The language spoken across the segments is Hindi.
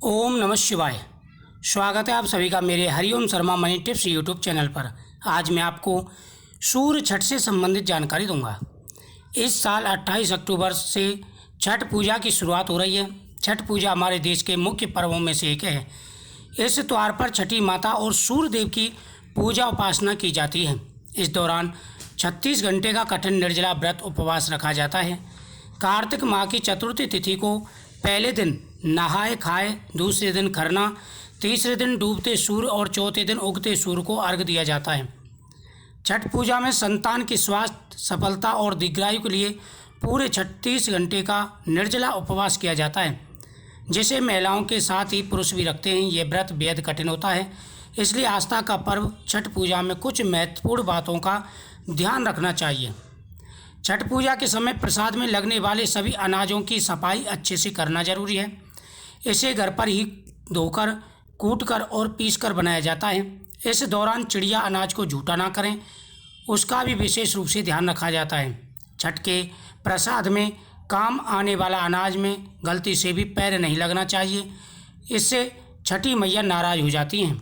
ओम नमः शिवाय। स्वागत है आप सभी का मेरे Hariom Sharma money tips YouTube channel पर। आज मैं आपको सूर्य छठ से संबंधित जानकारी दूंगा। इस साल 28 अक्टूबर से छठ पूजा की शुरुआत हो रही है। छठ पूजा हमारे देश के मुख्य पर्वों में से एक है। इस त्योहार पर छठी माता और सूर्य देव की पूजा उपासना की जाती है। इस दौरान 36 घंटे का कठिन निर्जला व्रत उपवास रखा जाता है। कार्तिक माह की चतुर्थी तिथि को पहले दिन नहाए खाए, दूसरे दिन खरना, तीसरे दिन डूबते सूर्य और चौथे दिन उगते सूर्य को अर्घ्य दिया जाता है। छठ पूजा में संतान की स्वास्थ्य, सफलता और दीर्घायु के लिए पूरे 36 घंटे का निर्जला उपवास किया जाता है, जिसे महिलाओं के साथ ही पुरुष भी रखते हैं। ये व्रत बेहद कठिन होता है, इसलिए आस्था का पर्व छठ पूजा में कुछ महत्वपूर्ण बातों का ध्यान रखना चाहिए। छठ पूजा के समय प्रसाद में लगने वाले सभी अनाजों की सफाई अच्छे से करना जरूरी है। इसे घर पर ही धोकर, कूटकर और पीसकर बनाया जाता है। इस दौरान चिड़िया अनाज को झूठा ना करें, उसका भी विशेष रूप से ध्यान रखा जाता है। छठ के प्रसाद में काम आने वाला अनाज में गलती से भी पैर नहीं लगना चाहिए, इससे छठी मैया नाराज हो जाती हैं।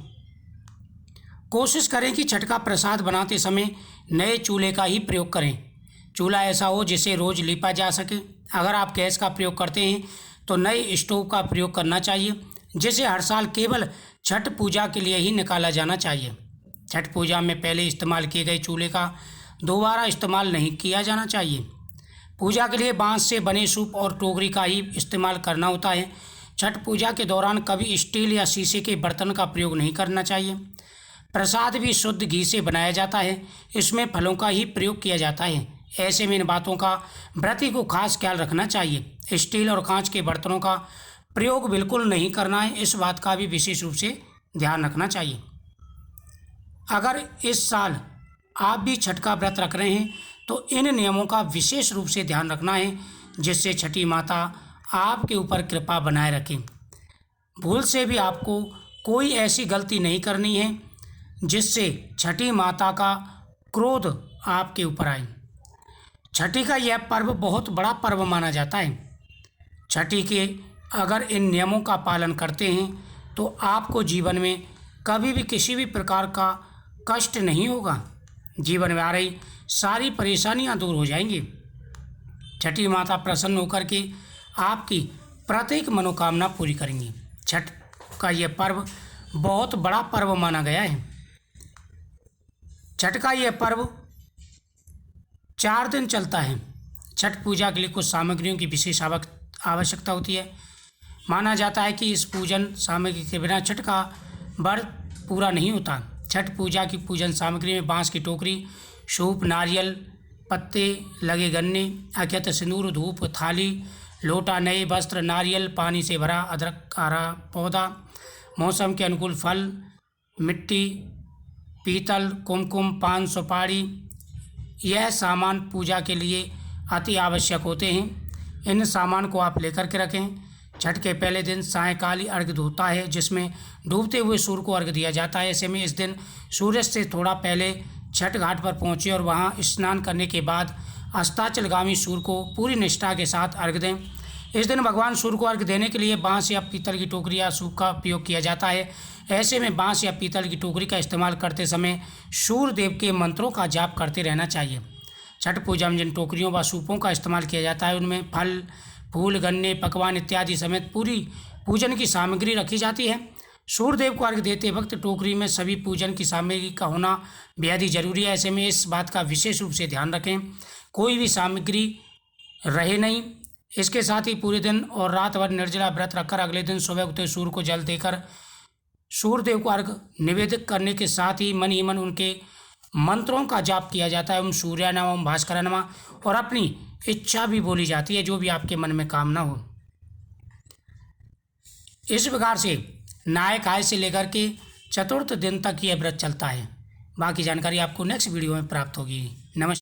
कोशिश करें कि छठ का प्रसाद बनाते समय नए चूल्हे का ही प्रयोग करें। चूल्हा ऐसा हो जिसे रोज़ लीपा जा सके। अगर आप गैस का प्रयोग करते हैं तो नए स्टोव का प्रयोग करना चाहिए, जिसे हर साल केवल छठ पूजा के लिए ही निकाला जाना चाहिए। छठ पूजा में पहले इस्तेमाल किए गए चूल्हे का दोबारा इस्तेमाल नहीं किया जाना चाहिए। पूजा के लिए बांस से बने सूप और टोकरी का ही इस्तेमाल करना होता है। छठ पूजा के दौरान कभी स्टील या शीशे के बर्तन का प्रयोग नहीं करना चाहिए। प्रसाद भी शुद्ध घी से बनाया जाता है, इसमें फलों का ही प्रयोग किया जाता है। ऐसे में इन बातों का व्रती को खास ख्याल रखना चाहिए। स्टील और कांच के बर्तनों का प्रयोग बिल्कुल नहीं करना है, इस बात का भी विशेष रूप से ध्यान रखना चाहिए। अगर इस साल आप भी छठ का व्रत रख रहे हैं तो इन नियमों का विशेष रूप से ध्यान रखना है, जिससे छठी माता आपके ऊपर कृपा बनाए रखें। भूल से भी आपको कोई ऐसी गलती नहीं करनी है जिससे छठी माता का क्रोध आपके ऊपर आए। छठी का यह पर्व बहुत बड़ा पर्व माना जाता है। छठी के अगर इन नियमों का पालन करते हैं तो आपको जीवन में कभी भी किसी भी प्रकार का कष्ट नहीं होगा। जीवन में आ रही सारी परेशानियां दूर हो जाएंगी। छठी माता प्रसन्न होकर के आपकी प्रत्येक मनोकामना पूरी करेंगी। छठ का यह पर्व बहुत बड़ा पर्व माना गया है। छठ का यह पर्व 4 दिन चलता है। छठ पूजा के लिए कुछ सामग्रियों की विशेष आवश्यकता होती है। माना जाता है कि इस पूजन सामग्री के बिना छठ का व्रत पूरा नहीं होता। छठ पूजा की पूजन सामग्री में बांस की टोकरी, सूप, नारियल, पत्ते लगे गन्ने, अक्षत, सिंदूर, धूप, थाली, लोटा, नए वस्त्र, नारियल, पानी से भरा अदरक का पौधा, मौसम के अनुकूल फल, मिट्टी, पीतल, कुमकुम, पान, सुपारी, यह सामान पूजा के लिए अति आवश्यक होते हैं। इन सामान को आप लेकर के रखें। छठ के पहले दिन सायंकाली अर्घ्य होता है, जिसमें डूबते हुए सूर्य को अर्घ्य दिया जाता है। ऐसे में इस दिन सूर्य से थोड़ा पहले छठ घाट पर पहुँचे और वहाँ स्नान करने के बाद अस्ताचलगामी सूर्य को पूरी निष्ठा के साथ अर्घ्य दें। इस दिन भगवान सूर्य को अर्घ्य देने के लिए बांस या पीतल की टोकरी या सूप का उपयोग किया जाता है। ऐसे में बांस या पीतल की टोकरी का इस्तेमाल करते समय सूर्य देव के मंत्रों का जाप करते रहना चाहिए। छठ पूजा में जिन टोकरियों व सूपों का इस्तेमाल किया जाता है उनमें फल, फूल, गन्ने, पकवान इत्यादि समेत पूरी पूजन की सामग्री रखी जाती है। सूर्य देव को अर्घ्य देते वक्त टोकरी में सभी पूजन की सामग्री का होना बेहद ही जरूरी है। ऐसे में इस बात का विशेष रूप से ध्यान रखें, कोई भी सामग्री रहे नहीं। इसके साथ ही पूरे दिन और रात भर निर्जला व्रत रखकर अगले दिन सुबह उगते सूर्य को जल देकर सूर्य देव को अर्घ्य निवेदित करने के साथ ही मन उनके मंत्रों का जाप किया जाता है। ओम सूर्याय नमः, ओम भास्कराय नमः, और अपनी इच्छा भी बोली जाती है, जो भी आपके मन में कामना हो। इस प्रकार से नहाय खाए से लेकर के चतुर्थ दिन तक यह व्रत चलता है। बाकी जानकारी आपको नेक्स्ट वीडियो में प्राप्त होगी। नमस्कार।